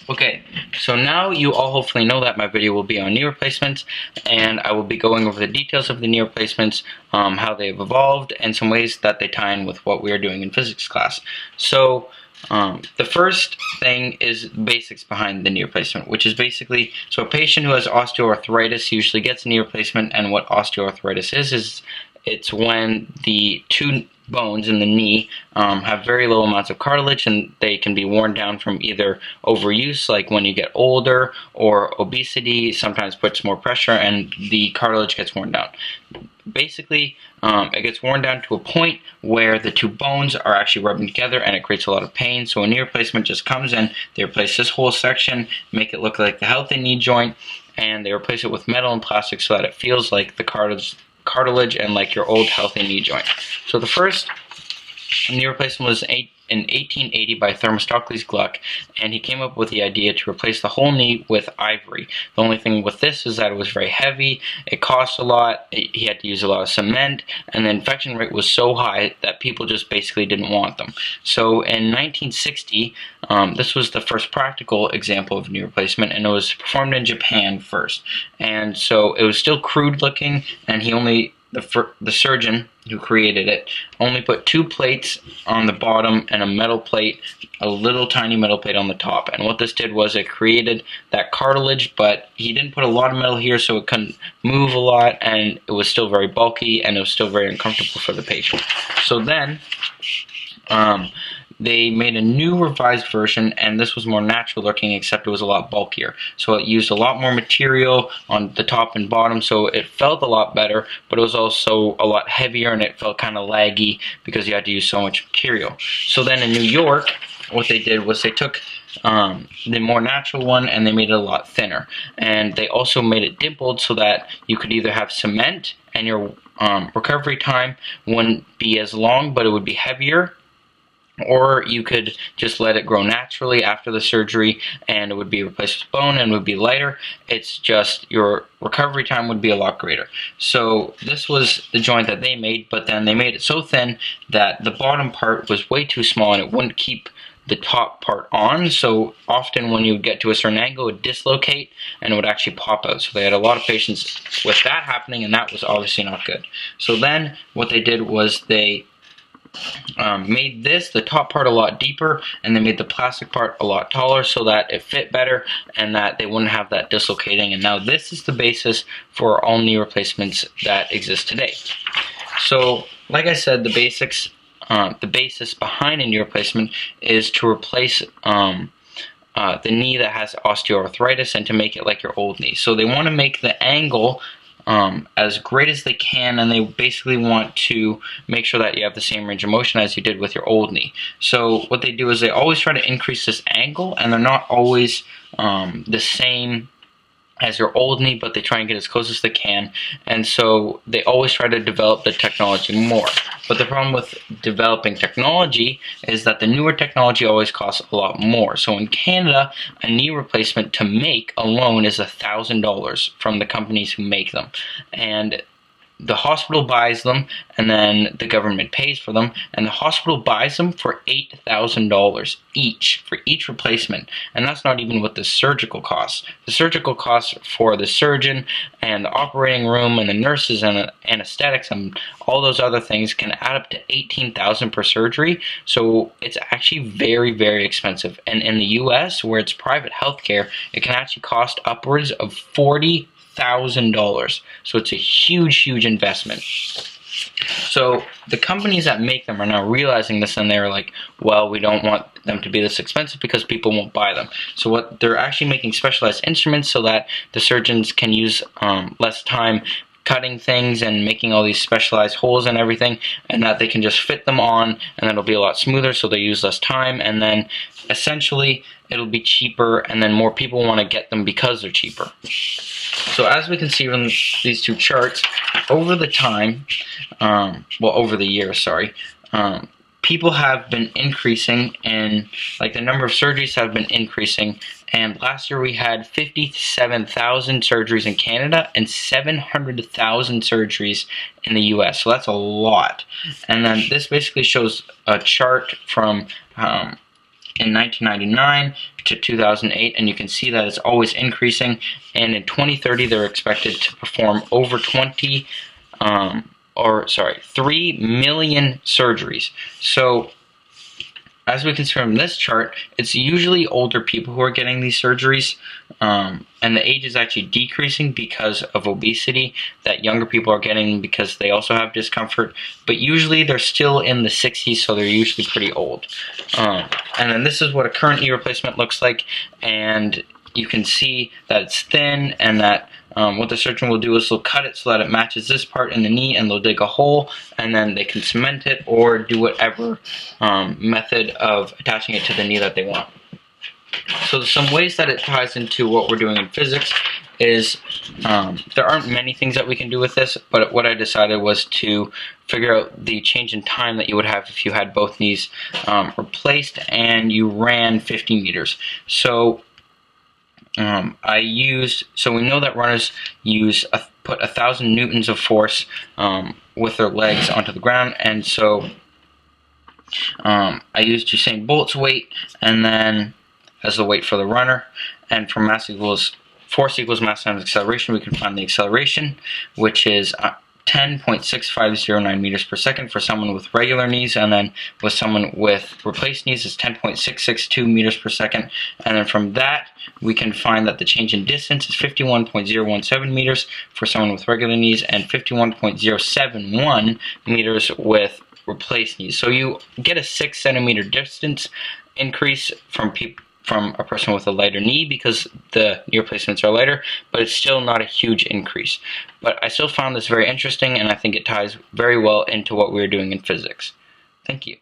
Okay, so now you all hopefully know that my video will be on knee replacements, and I will be going over the details of the knee replacements, how they have evolved, and some ways that they tie in with what we are doing in physics class. So the first thing is basics behind the knee replacement, which is basically, so a patient who has osteoarthritis usually gets a knee replacement, and what osteoarthritis is it's when the two bones in the knee have very low amounts of cartilage, and they can be worn down from either overuse, like when you get older, or obesity sometimes puts more pressure and the cartilage gets worn down. Basically, it gets worn down to a point where the two bones are actually rubbing together and it creates a lot of pain. So a knee replacement just comes in, they replace this whole section, make it look like the healthy knee joint, and they replace it with metal and plastic so that it feels like the cartilage and like your old healthy knee joint. So the first knee replacement was in 1880 by Themistocles Gluck, and he came up with the idea to replace the whole knee with ivory. The only thing with this is that it was very heavy, it cost a lot, he had to use a lot of cement, and the infection rate was so high that people just basically didn't want them. So in 1960, this was the first practical example of knee replacement, and it was performed in Japan first. And so it was still crude looking, and the surgeon who created it only put 2 plates on the bottom and a metal plate, a little tiny metal plate on the top. And what this did was it created that cartilage, but he didn't put a lot of metal here so it couldn't move a lot, and it was still very bulky and it was still very uncomfortable for the patient. So then they made a new revised version, and this was more natural looking, except it was a lot bulkier. So it used a lot more material on the top and bottom, so it felt a lot better, but it was also a lot heavier and it felt kind of laggy because you had to use so much material. So then in New York, what they did was they took the more natural one and they made it a lot thinner. And they also made it dimpled so that you could either have cement and your recovery time wouldn't be as long, but it would be heavier, or you could just let it grow naturally after the surgery and it would be replaced with bone and would be lighter. It's just your recovery time would be a lot greater. So this was the joint that they made, but then they made it so thin that the bottom part was way too small and it wouldn't keep the top part on, so often when you would get to a certain angle it would dislocate and it would actually pop out. So they had a lot of patients with that happening, and that was obviously not good. So then what they did was they made the top part a lot deeper, and they made the plastic part a lot taller so that it fit better and that they wouldn't have that dislocating. And now this is the basis for all knee replacements that exist today. So like I said, the basis behind a knee replacement is to replace the knee that has osteoarthritis and to make it like your old knee. So they want to make the angle as great as they can, and they basically want to make sure that you have the same range of motion as you did with your old knee. So what they do is they always try to increase this angle, and they're not always the same as your old knee, but they try and get as close as they can, and so they always try to develop the technology more. But the problem with developing technology is that the newer technology always costs a lot more. So in Canada, a knee replacement to make alone is $1,000 from the companies who make them, and the hospital buys them, and then the government pays for them, and the hospital buys them for $8,000 each for each replacement. And that's not even what the surgical costs. The surgical costs for the surgeon and the operating room and the nurses and anesthetics and all those other things can add up to $18,000 per surgery. So it's actually very, very expensive. And in the US, where it's private healthcare, it can actually cost upwards of $40,000. So it's a huge investment. So the companies that make them are now realizing this, and they're like, well, we don't want them to be this expensive because people won't buy them. So what they're actually making specialized instruments so that the surgeons can use less time cutting things and making all these specialized holes and everything, and that they can just fit them on, and it'll be a lot smoother, so they use less time, and then essentially it'll be cheaper, and then more people want to get them because they're cheaper. So as we can see from these two charts, over the time, over the years, sorry, people have been increasing, and like the number of surgeries have been increasing. And last year we had 57,000 surgeries in Canada and 700,000 surgeries in the US. So that's a lot. And then this basically shows a chart from in 1999 to 2008, and you can see that it's always increasing, and in 2030 they're expected to perform over 3 million surgeries. So as we can see from this chart, it's usually older people who are getting these surgeries, and the age is actually decreasing because of obesity, that younger people are getting because they also have discomfort, but usually they're still in the 60s, so they're usually pretty old. And then this is what a current knee replacement looks like, and you can see that it's thin, and that what the surgeon will do is they'll cut it so that it matches this part in the knee, and they'll dig a hole, and then they can cement it or do whatever method of attaching it to the knee that they want. So some ways that it ties into what we're doing in physics is there aren't many things that we can do with this, but what I decided was to figure out the change in time that you would have if you had both knees replaced and you ran 50 meters. So we know that runners put 1,000 newtons of force with their legs onto the ground, and so I used Usain Bolt's weight and then as the weight for the runner, and from force equals mass times acceleration, we can find the acceleration, which is 10.6509 meters per second for someone with regular knees, and then with someone with replaced knees is 10.662 meters per second, and then from that we can find that the change in distance is 51.017 meters for someone with regular knees and 51.071 meters with replaced knees. So you get a 6 centimeter distance increase from a person with a lighter knee because the knee replacements are lighter, but it's still not a huge increase. But I still found this very interesting, and I think it ties very well into what we were doing in physics. Thank you.